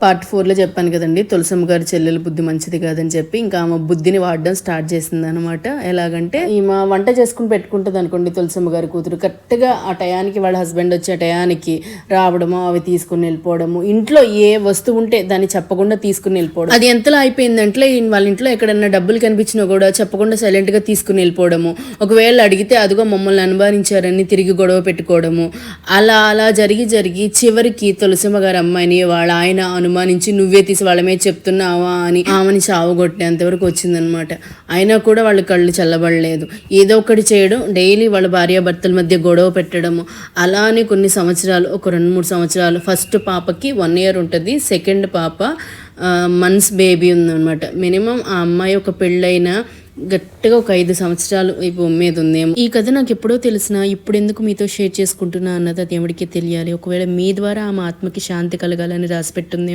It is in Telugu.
పార్ట్ 4లో చెప్పాను కదండి, తులసమ్మ గారి చెల్లెల బుద్ధి మంచిది కాదని చెప్పి ఇంకా ఆమె బుద్ధిని వాడడం స్టార్ట్ చేసింది అనమాట. ఎలాగంటే ఈమె వంట చేసుకుని పెట్టుకుంటుంది అనుకోండి, తులసమ్మ గారి కూతురు కరెక్ట్గా ఆ టయానికి వాళ్ళ హస్బెండ్ వచ్చే టయానికి రావడము, అవి తీసుకుని వెళ్ళిపోవడము, ఇంట్లో ఏ వస్తువు ఉంటే దాన్ని చెప్పకుండా తీసుకుని వెళ్ళిపోవడం. అది ఎంతలా అయిపోయిందంటే వాళ్ళ ఇంట్లో ఎక్కడన్నా డబ్బులు కనిపించినా కూడా చెప్పకుండా సైలెంట్గా తీసుకుని వెళ్ళిపోవడము, ఒకవేళ అడిగితే అదిగో మమ్మల్ని అనుభవించారని తిరిగి గొడవ పెట్టుకోవడము, అలా అలా జరిగి చివరికి తులసమ్మ గారి అమ్మాయిని వాళ్ళ ఆయన అనుమానించి నువ్వే తీసి వాళ్ళ మీద చెప్తున్నావా అని ఆమెని చావగొట్టేంతవరకు వచ్చిందనమాట. అయినా కూడా వాళ్ళ కళ్ళు చల్లబడలేదు. ఏదో ఒకటి చేయడం, డైలీ వాళ్ళ భార్యాభర్తల మధ్య గొడవ పెట్టడము, అలానే కొన్ని సంవత్సరాలు, ఒక 2-3 సంవత్సరాలు. ఫస్ట్ పాపకి 1 year ఉంటుంది, సెకండ్ పాప మంత్స్ బేబీ ఉందన్నమాట. మినిమం ఆ అమ్మాయి ఒక పెళ్ళైన గట్టిగా ఒక 5 సంవత్సరాలు ఈ భూమి మీద ఉందేమో. ఈ కథ నాకు ఎప్పుడో తెలిసిన, ఇప్పుడు ఎందుకు మీతో షేర్ చేసుకుంటున్నా అన్నది అది దేవుడికి తెలియాలి. ఒకవేళ మీ ద్వారా ఆమె ఆత్మకి శాంతి కలగాలని రాసిపెట్టుందేమో.